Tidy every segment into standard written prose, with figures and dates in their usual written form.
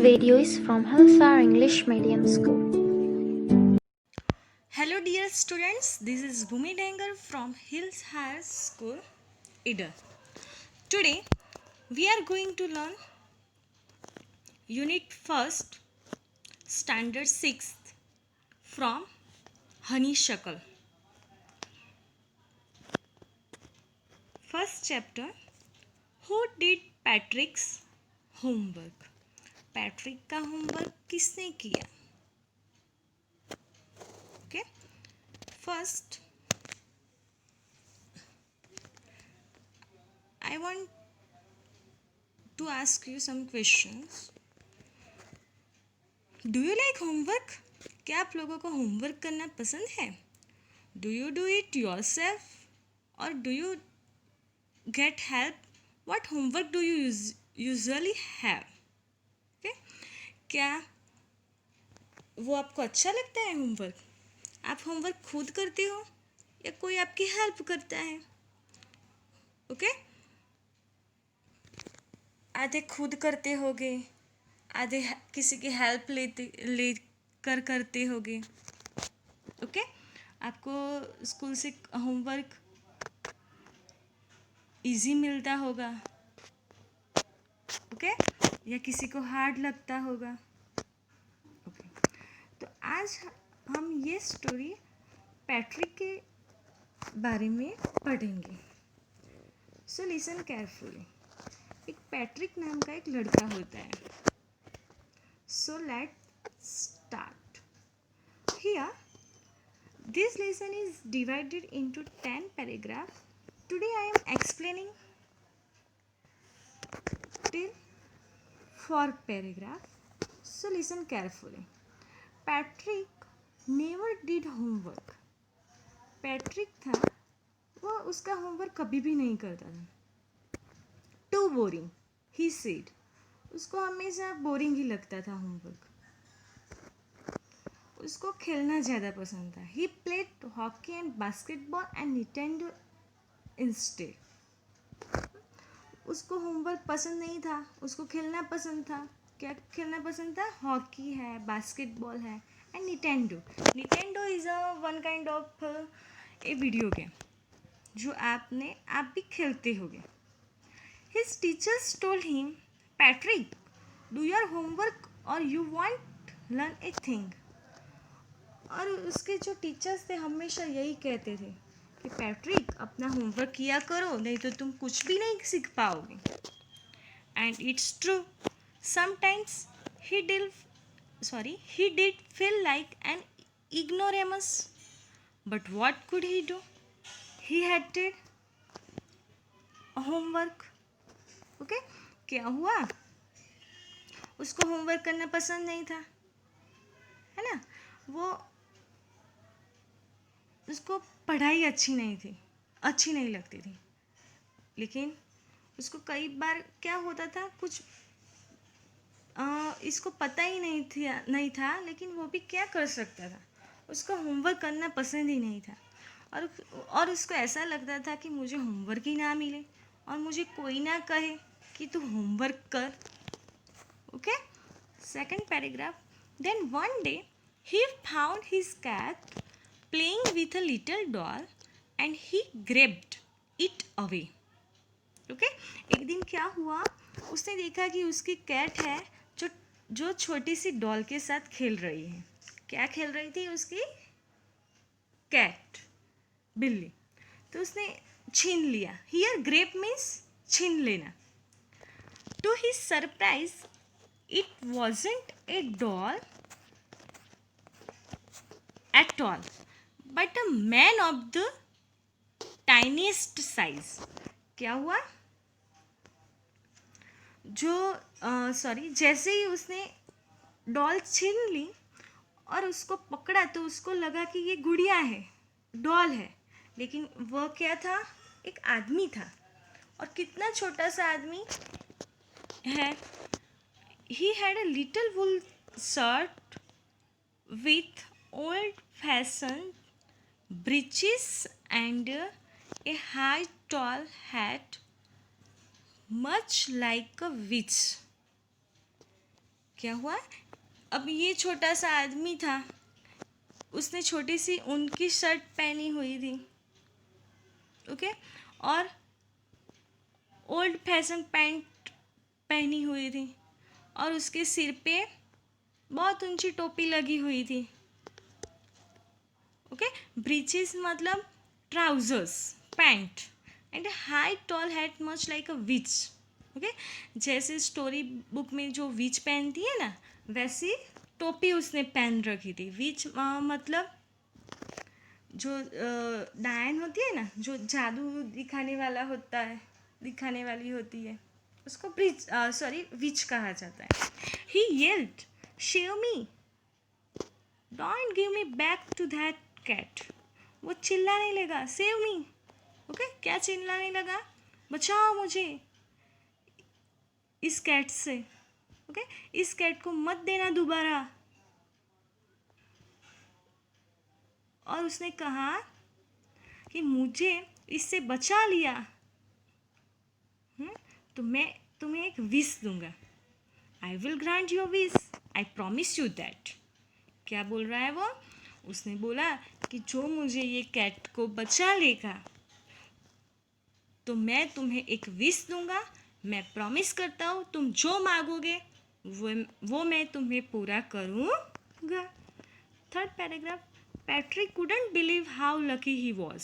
video is from Hillsar English Medium School. Hello dear students, this is Bhumi Dengar from Hills High School, Ida. Today we are going to learn Unit 1st, Standard 6th from Honeysuckle. First chapter, Who did Patrick's homework? Patrick का homework किसने किया? Okay. First, I want to ask you some questions. Do you like homework? क्या आप लोगों को homework करना पसंद है? Do you do it yourself or do you get help? What homework do you usually have? Okay? क्या वो आपको अच्छा लगता है होमवर्क? आप होमवर्क खुद करते हो या कोई आपकी हेल्प करता है? ओके? आधे खुद करते होगे, आधे किसी की हेल्प लेकर करते होगे. ओके? आपको स्कूल से होमवर्क इजी मिलता होगा. ओके? या किसी को हार्ड लगता होगा. ओके. तो आज हम ये स्टोरी पैट्रिक के बारे में पढ़ेंगे. So listen carefully. एक पैट्रिक नाम का एक लड़का होता है. So let's start. Here this lesson is divided into 10 paragraph. Today I am explaining till 4 paragraph. So listen carefully. Patrick never did homework. Patrick था, वो उसका होमवर्क कभी भी नहीं करता था. Too boring, he said. उसको हमेशा बोरिंग ही लगता था होमवर्क. उसको खेलना ज़्यादा पसंद था. He played hockey and basketball and Nintendo instead. उसको होमवर्क पसंद नहीं था, उसको खेलना पसंद था. क्या खेलना पसंद था? हॉकी है, बास्केटबॉल है and Nintendo. Nintendo is a one kind of a video game जो आप भी खेलते होगे. His teachers told him, Patrick do your homework और you want learn a thing. और उसके जो टीचर्स थे हमेशा यही कहते थे कि पैट्रिक अपना होमवर्क किया करो, नहीं तो तुम कुछ भी नहीं सीख पाओगे. And it's true. Sometimes he did feel like an ignoramus. But what could he do? He hated homework. Okay? क्या हुआ? उसको होमवर्क करना पसंद नहीं था, है ना. वो उसको पढ़ाई अच्छी नहीं लगती थी. लेकिन उसको कई बार क्या होता था, कुछ इसको पता ही नहीं था, लेकिन वो भी क्या कर सकता था. उसको होमवर्क करना पसंद ही नहीं था. और उसको ऐसा लगता था कि मुझे होमवर्क ही ना मिले और मुझे कोई ना कहे कि तू होमवर्क कर. Okay. Second paragraph. Then one day he found his cat playing with a little doll and he grabbed it away. Okay? एक दिन क्या हुआ, उसने देखा कि उसकी कैट है जो छोटी सी डॉल के साथ खेल रही है. क्या खेल रही थी उसकी कैट? बिल्ली. तो उसने छीन लिया. हियर ग्रेप मीन्स छीन लेना. To his surprise it wasn't a doll at all, but a man of the tiniest size. क्या हुआ? जैसे ही उसने डॉल छीन ली और उसको पकड़ा तो उसको लगा कि ये गुड़िया है, डॉल है. लेकिन वह क्या था? एक आदमी था. और कितना छोटा सा आदमी है. He had a little wool shirt with old-fashioned breeches and a high tall hat, much like a witch. क्या हुआ, अब ये छोटा सा आदमी था, उसने छोटी सी ऊन की शर्ट पहनी हुई थी, ओके, और ओल्ड फैशन पैंट पहनी हुई थी, और उसके सिर पे बहुत ऊंची टोपी लगी हुई थी, ओके, ब्रीचेस मतलब trousers, pants, and high tall hat much like a witch, okay, जैसे स्टोरी बुक में जो विच पहनती है ना, वैसी टोपी उसने पहन रखी थी। विच मतलब जो डायन होती है ना, जो जादू दिखाने वाला होता है, दिखाने वाली होती है, उसको ब्रिज विच कहा जाता है। He yelled, save me, don't give me back to that cat. वो चिल्लाने लगा, सेव मी, ओके, क्या चिल्लाने लगा, बचाओ मुझे इस कैट से, ओके, इस कैट को मत देना दोबारा। और उसने कहा कि मुझे इससे बचा लिया, तो मैं तुम्हें एक विश दूंगा, I will grant your wish, I promise you that. क्या बोल रहा है वो, उसने बोला कि जो मुझे ये कैट को बचा लेगा तो मैं तुम्हें एक विश दूंगा, मैं प्रॉमिस करता हूँ तुम जो मांगोगे वो मैं तुम्हें पूरा करूँगा। Third paragraph, Patrick couldn't believe how lucky he was.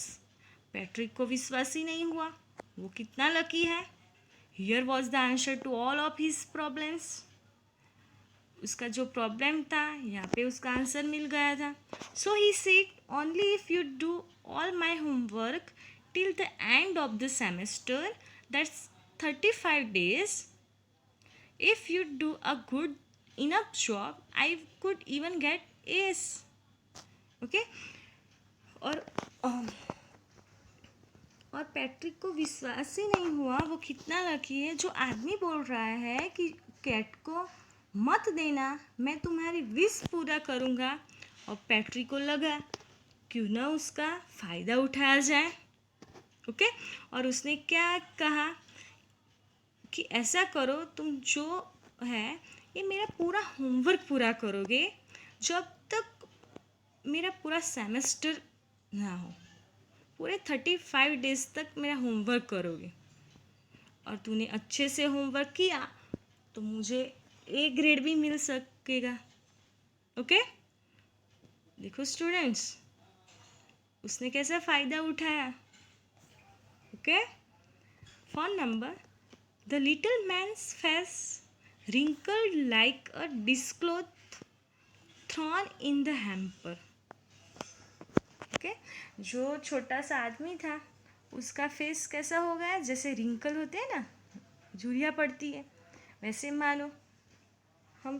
Patrick को विश्वास ही नहीं हुआ वो कितना लकी है। Here was the answer to all of his problems. उसका जो प्रॉब्लम था यहाँ पे उसका आंसर मिल गया था। So he said, only if you do all my homework till the end of the semester, that's 35 days, if you do a good enough job, I could even get A's, okay। और Patrick को विश्वास ही नहीं हुआ वो कितना lucky है। जो आदमी बोल रहा है कि कैट को मत देना, मैं तुम्हारी विश पूरा करूँगा, और पैट्रिक को लगा क्यों ना उसका फ़ायदा उठाया जाए, ओके। और उसने क्या कहा कि ऐसा करो, तुम जो है ये मेरा पूरा होमवर्क पूरा करोगे जब तक मेरा पूरा सेमेस्टर ना हो, पूरे 35 डेज तक मेरा होमवर्क करोगे, और तूने अच्छे से होमवर्क किया तो मुझे ए ग्रेड भी मिल सकेगा, ओके। देखो स्टूडेंट्स, उसने कैसा फ़ायदा उठाया, okay. Phone number, the little man's face wrinkled like a dishcloth thrown in the hamper, okay? जो छोटा सा आदमी था उसका फेस कैसा हो गया, जैसे रिंकल होते हैं ना, झुर्रियाँ पड़ती है, वैसे मानो हम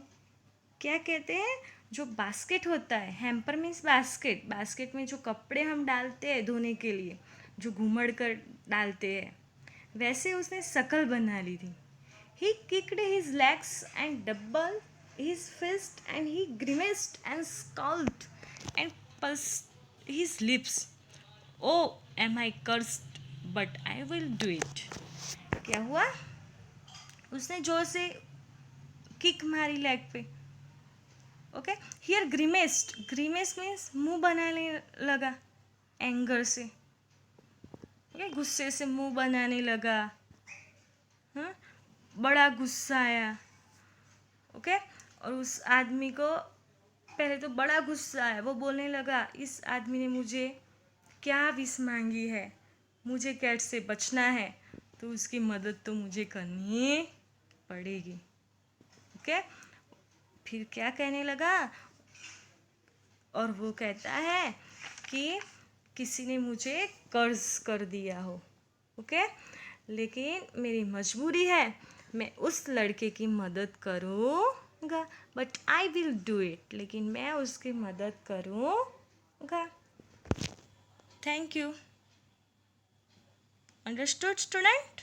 क्या कहते हैं, जो बास्केट होता है, हैम्पर मीन्स बास्केट, बास्केट में जो कपड़े हम डालते हैं धोने के लिए, जो घुमड़ कर डालते हैं, वैसे उसने शकल बना ली थी। He kicked his legs and double his fist and he grimaced and scowled and pursed his lips. Oh am I cursed but I will do it. क्या हुआ, उसने जोर से किक मारी लेग पे, okay. Here grimaced, grimaced means मुंह बनाने लगा एंगर से, ओके, गुस्से से मुंह बनाने लगा, हाँ, बड़ा गुस्सा आया, ओके। और उस आदमी को पहले तो बड़ा गुस्सा आया, वो बोलने लगा इस आदमी ने मुझे क्या विश मांगी है, मुझे कैट से बचना है तो उसकी मदद तो मुझे करनी पड़ेगी, ओके। फिर क्या कहने लगा, और वो कहता है कि किसी ने मुझे कर्ज कर दिया हो, ओके, लेकिन मेरी मजबूरी है, मैं उस लड़के की मदद करूँगा, but I will do it, लेकिन मैं उसकी मदद करूँगा। Thank you. Understood student?